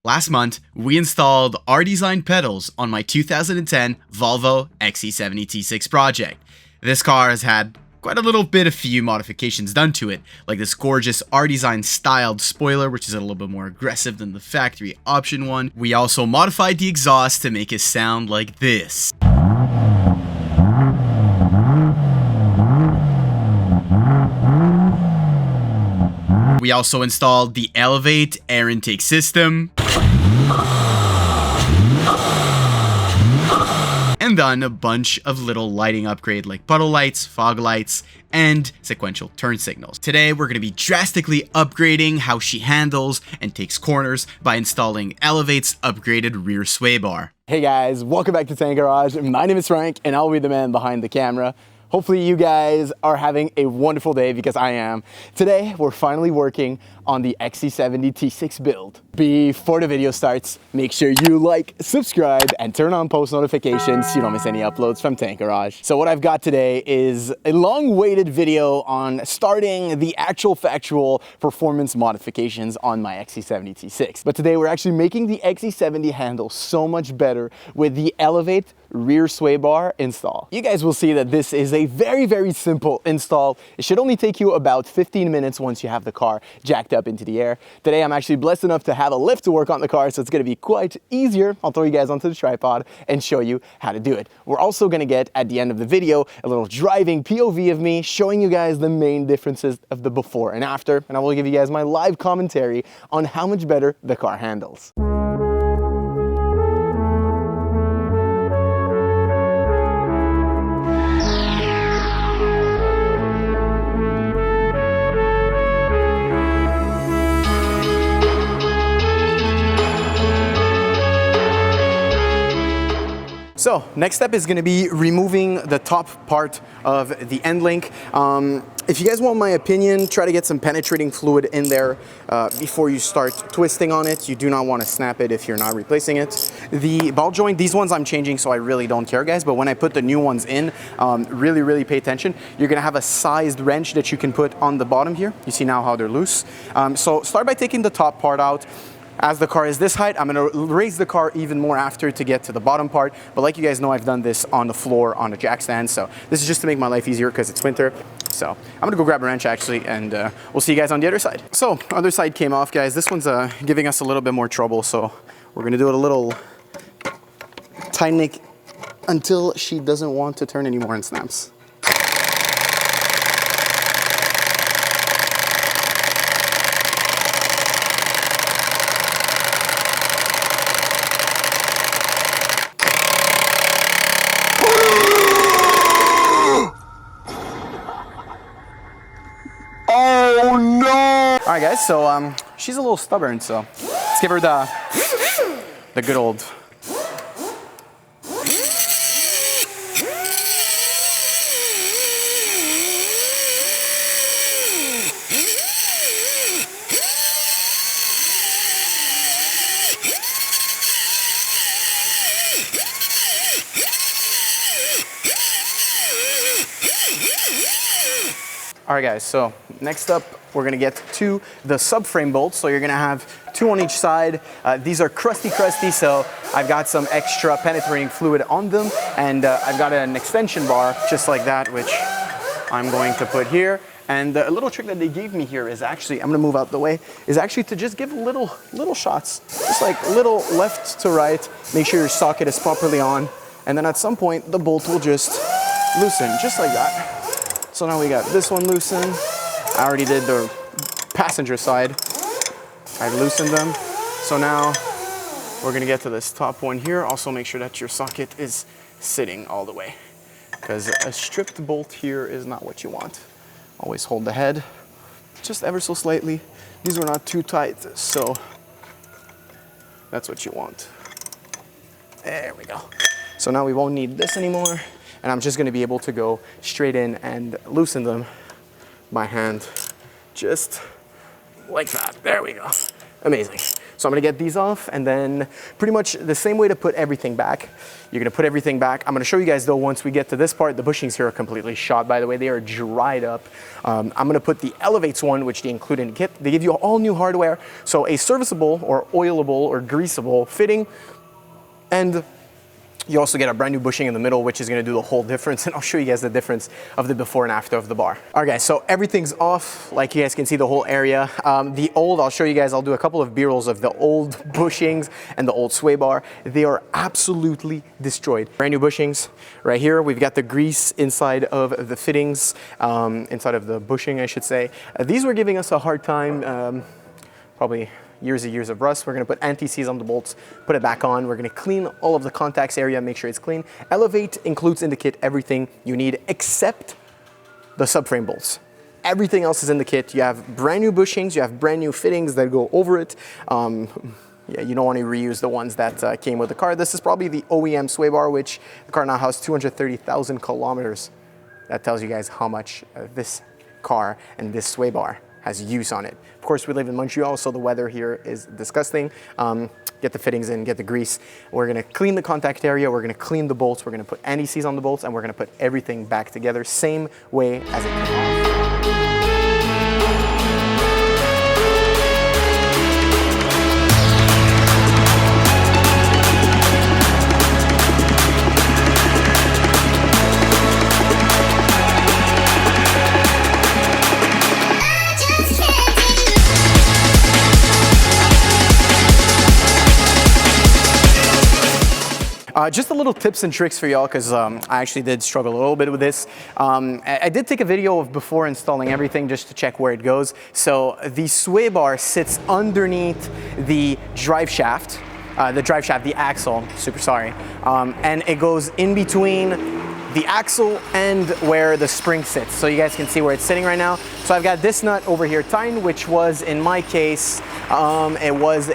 Last month, we installed R-Design pedals on my 2010 Volvo XC70 T6 project. This car has had quite a few modifications done to it, like this gorgeous R-Design styled spoiler, which is a little bit more aggressive than the factory option one. We also modified the exhaust to make it sound like this. We also installed the Elevate air intake system, and done a bunch of little lighting upgrade like puddle lights, fog lights, and sequential turn signals. Today we're going to be drastically upgrading how she handles and takes corners by installing Elevate's upgraded rear sway bar. Hey guys, welcome back to Tank Garage. My name is Frank and I'll be the man behind the camera. Hopefully you guys are having a wonderful day because I am. Today we're finally working on the XC70 T6 build. Before the video starts, make sure you like, subscribe, and turn on post notifications so you don't miss any uploads from Tank Garage. So what I've got today is a long-awaited video on starting the actual factual performance modifications on my XC70 T6. But today we're actually making the XC70 handle so much better with the Elevate rear sway bar install. You guys will see that this is a very simple install. It should only take you about 15 minutes once you have the car jacked up into the air. Today I'm actually blessed enough to have a lift to work on the car, so it's going to be quite easier. I'll throw you guys onto the tripod and show you how to do it. We're also going to get at the end of the video a little driving POV of me showing you guys the main differences of the before and after, and I will give you guys my live commentary on how much better the car handles. So next step is going to be removing the top part of the end link. If you guys want my opinion, try to get some penetrating fluid in there before you start twisting on it. You do not want to snap it if you're not replacing it. The ball joint, these ones I'm changing, so I really don't care, guys. But when I put the new ones in, really pay attention. You're going to have a sized wrench that you can put on the bottom here. You see now how they're loose. So start by taking the top part out. As the car is this height, I'm going to raise the car even more after to get to the bottom part. But like you guys know, I've done this on the floor on a jack stand. So this is just to make my life easier because it's winter. So I'm going to go grab a wrench actually, and we'll see you guys on the other side. So other side came off, guys. This one's giving us a little bit more trouble. So we're going to do it a little tightening until she doesn't want to turn anymore and snaps. Oh no! All right, guys. So she's a little stubborn. So let's give her the good old. All right, guys, so next up, we're gonna get to the subframe bolts. So you're gonna have two on each side. These are crusty, so I've got some extra penetrating fluid on them, and I've got an extension bar just like that, which I'm going to put here. And a little trick that they gave me here is actually, I'm gonna move out the way, is actually to just give little shots, just like little left to right, make sure your socket is properly on, and then at some point, the bolt will just loosen, just like that. So now we got this one loosened. I already did the passenger side. I loosened them. So now we're gonna get to this top one here. Also make sure that your socket is sitting all the way, because a stripped bolt here is not what you want. Always hold the head just ever so slightly. These are not too tight, so that's what you want. There we go. So now we won't need this anymore. And I'm just gonna be able to go straight in and loosen them by hand, just like that. There we go. Amazing. So I'm gonna get these off, and then pretty much the same way to put everything back. You're gonna put everything back. I'm gonna show you guys though, once we get to this part, the bushings here are completely shot, by the way, they are dried up. I'm gonna put the Elevates one, which they include in the kit. They give you all new hardware, so a serviceable or oilable or greasable fitting, and you also get a brand new bushing in the middle, which is gonna do the whole difference, and I'll show you guys the difference of the before and after of the bar. All right guys, so everything's off. Like you guys can see the whole area. The old, I'll show you guys, I'll do a couple of B-rolls of the old bushings and the old sway bar. They are absolutely destroyed. Brand new bushings. Right here, we've got the grease inside of the fittings, inside of the bushing, I should say. These were giving us a hard time, probably years and years of rust. We're gonna put anti-seize on the bolts, put it back on. We're gonna clean all of the contacts area, make sure it's clean. Elevate includes in the kit everything you need except the subframe bolts. Everything else is in the kit. You have brand new bushings, you have brand new fittings that go over it. Yeah, you don't want to reuse the ones that came with the car. This is probably the OEM sway bar, which the car now has 230,000 kilometers. That tells you guys how much this car and this sway bar has use on it. Of course, we live in Montreal, so the weather here is disgusting. Get the fittings in, get the grease. We're gonna clean the contact area, we're gonna clean the bolts, we're gonna put anti-seize on the bolts, and we're gonna put everything back together, same way as it came off. Just a little tips and tricks for y'all, because I actually did struggle a little bit with this. I did take a video of before installing everything just to check where it goes. So the sway bar sits underneath the drive shaft, the axle, super sorry. And it goes in between the axle and where the spring sits. So you guys can see where it's sitting right now. So I've got this nut over here tightened, which was, in my case, it was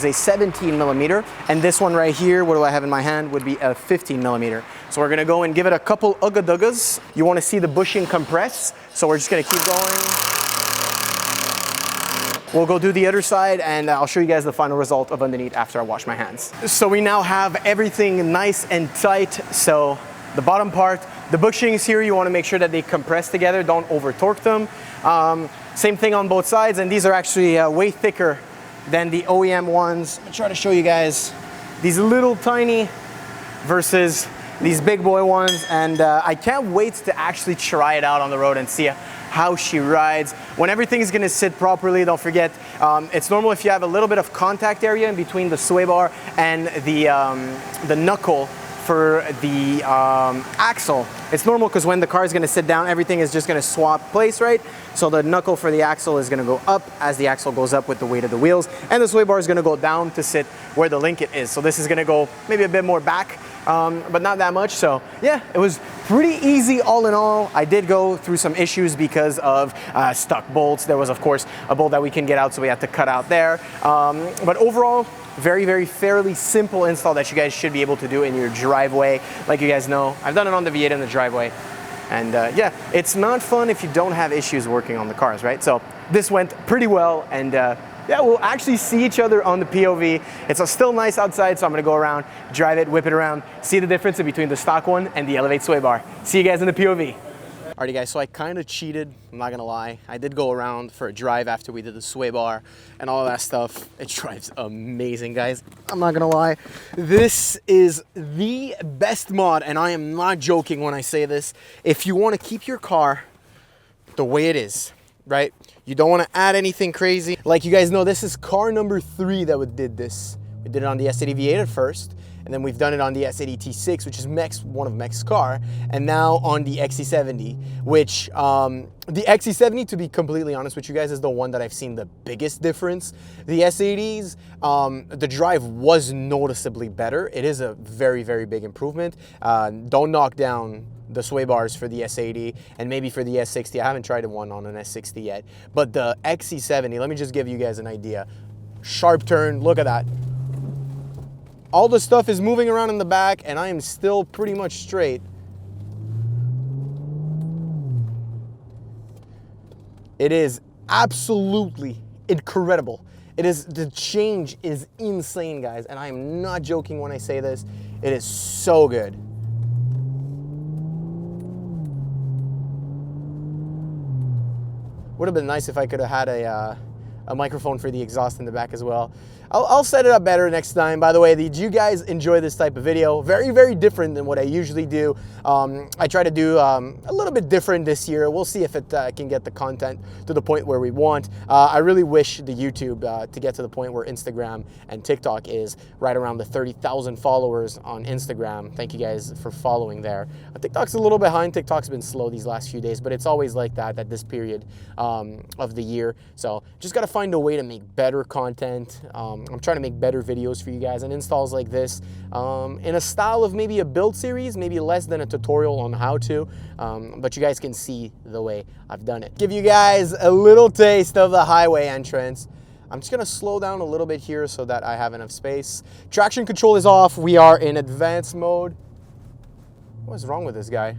a 17 millimeter. And this one right here, what do I have in my hand, would be a 15 millimeter. So we're gonna go and give it a couple ugga-duggas. You wanna see the bushing compress. So we're just gonna keep going. We'll go do the other side, and I'll show you guys the final result of underneath after I wash my hands. So we now have everything nice and tight. So the bottom part, the bushings here, you want to make sure that they compress together, don't over torque them. Same thing on both sides, and these are actually way thicker than the OEM ones. I'm gonna try to show you guys these little tiny versus these big boy ones, and I can't wait to actually try it out on the road and see how she rides. When everything is gonna sit properly, don't forget, it's normal if you have a little bit of contact area in between the sway bar and the knuckle for the axle. It's normal because when the car is gonna sit down, everything is just gonna swap place, right? So the knuckle for the axle is gonna go up as the axle goes up with the weight of the wheels, and the sway bar is gonna go down to sit where the linkage is. So this is gonna go maybe a bit more back, but not that much. So yeah, it was pretty easy all in all. I did go through some issues because of stuck bolts. There was of course a bolt that we can get out, so we had to cut out there. But overall, very, very fairly simple install that you guys should be able to do in your driveway. Like you guys know, I've done it on the V8 in the driveway. And yeah, it's not fun if you don't have issues working on the cars, right? So this went pretty well, and yeah, we'll actually see each other on the POV. It's still nice outside, so I'm gonna go around, drive it, whip it around, see the difference in between the stock one and the Elevate sway bar. See you guys in the POV. Alrighty guys, so I kind of cheated, I'm not gonna lie. I did go around for a drive after we did the sway bar and all that stuff. It drives amazing, guys. I'm not gonna lie. This is the best mod, and I am not joking when I say this. If you wanna keep your car the way it is, right? You don't wanna add anything crazy. Like you guys know, this is car number 3 that we did this. We did it on the S80 V8 at first, and then we've done it on the S80 T6, which is one of Mech's car, and now on the XC70, which the XC70, to be completely honest with you guys, is the one that I've seen the biggest difference. The S80s, the drive was noticeably better. It is a very, very big improvement. Don't knock down the sway bars for the S80 and maybe for the S60. I haven't tried one on an S60 yet, but the XC70, let me just give you guys an idea. Sharp turn, look at that. All the stuff is moving around in the back, and I am still pretty much straight. It is absolutely incredible. The change is insane, guys, and I am not joking when I say this. It is so good. Would have been nice if I could have had a microphone for the exhaust in the back as well. I'll set it up better next time. By the way, did you guys enjoy this type of video? Very, very different than what I usually do. I try to do a little bit different this year. We'll see if it can get the content to the point where we want. I really wish the YouTube to get to the point where Instagram and TikTok is right around the 30,000 followers on Instagram. Thank you guys for following there. TikTok's a little behind. TikTok's been slow these last few days, but it's always like that at this period of the year. So just got to find a way to make better content. I'm trying to make better videos for you guys and installs like this in a style of maybe a build series, maybe less than a tutorial on how to, but you guys can see the way I've done it. Give you guys a little taste of the highway entrance. I'm just gonna slow down a little bit here so that I have enough space. Traction control is off. We are in advanced mode. What's wrong with this guy?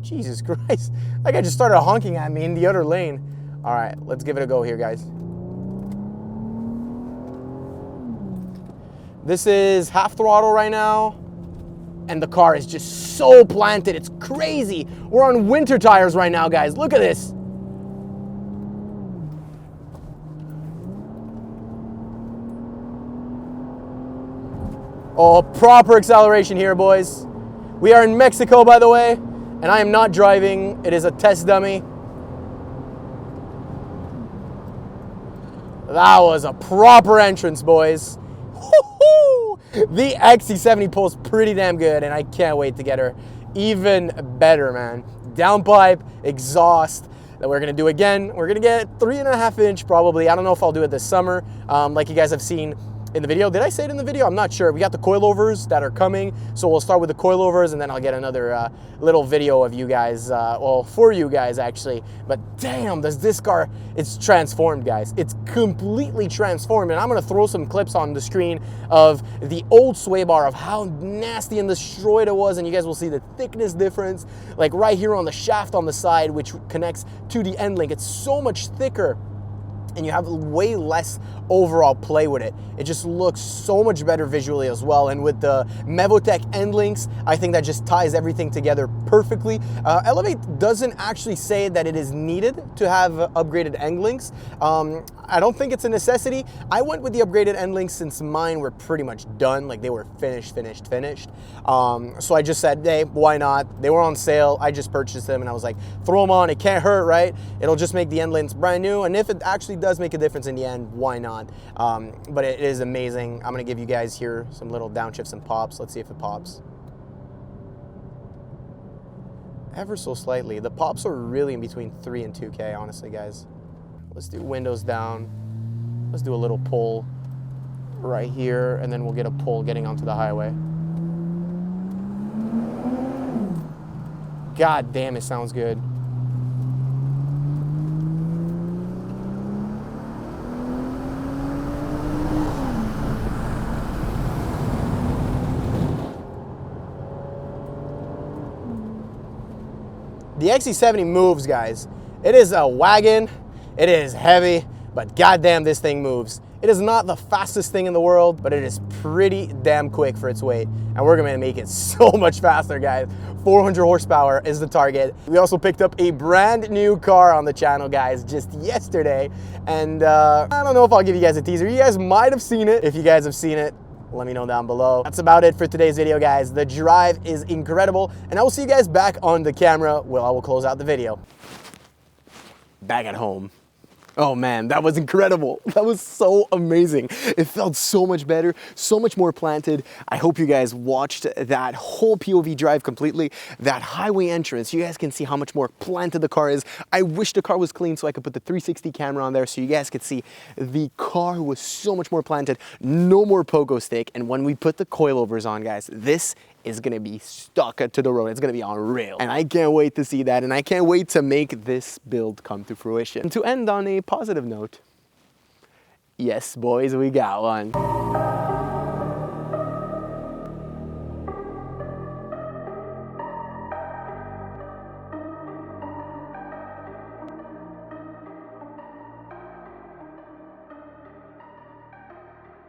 Jesus Christ. That guy just started honking at me in the other lane. All right, let's give it a go here, guys. This is half throttle right now, and the car is just so planted. It's crazy. We're on winter tires right now, guys. Look at this. Oh, proper acceleration here, boys. We are in Mexico, by the way, and I am not driving. It is a test dummy. That was a proper entrance, boys. The XC70 pulls pretty damn good, and I can't wait to get her even better, man. Downpipe, exhaust, that we're gonna do again. We're gonna get 3.5 inch probably. I don't know if I'll do it this summer, like you guys have seen in the video. Did I say it in the video? I'm not sure. We got the coilovers that are coming, so we'll start with the coilovers, and then I'll get another little video of you guys, well, for you guys actually. But damn, does this car, it's transformed, guys. It's completely transformed, and I'm gonna throw some clips on the screen of the old sway bar, of how nasty and destroyed it was, and you guys will see the thickness difference, like right here on the shaft on the side, which connects to the end link. It's so much thicker, and you have way less overall play with it. It just looks so much better visually as well. And with the Mevotech end links, I think that just ties everything together perfectly. Elevate doesn't actually say that it is needed to have upgraded end links. I don't think it's a necessity. I went with the upgraded end links since mine were pretty much done. Like, they were finished. So I just said, hey, why not? They were on sale. I just purchased them, and I was like, throw them on. It can't hurt, right? It'll just make the end links brand new. And if it actually does make a difference in the end, why not? But it is amazing. I'm gonna give you guys here some little downshifts and pops. Let's see if it pops. Ever so slightly. The pops are really in between 3 and 2K, honestly, guys. Let's do windows down. Let's do a little pull right here, and then we'll get a pull getting onto the highway. God damn, it sounds good. The XC70 moves, guys. It is a wagon, it is heavy, but goddamn, this thing moves. It is not the fastest thing in the world, but it is pretty damn quick for its weight. And we're gonna make it so much faster, guys. 400 horsepower is the target. We also picked up a brand new car on the channel, guys, just yesterday. And I don't know if I'll give you guys a teaser. You guys might have seen it. If you guys have seen it, let me know down below. That's about it for today's video, guys. The drive is incredible, and I will see you guys back on the camera. Well, I will close out the video. Back at home. Oh man, that was incredible. That was so amazing. It felt so much better, so much more planted. I hope you guys watched that whole POV drive completely. That highway entrance, you guys can see how much more planted the car is. I wish the car was clean so I could put the 360 camera on there so you guys could see the car was so much more planted. No more pogo stick. And when we put the coilovers on, guys, this is gonna be stuck to the road. It's gonna be unreal. And I can't wait to see that. And I can't wait to make this build come to fruition. And to end on a positive note, yes, boys, we got one.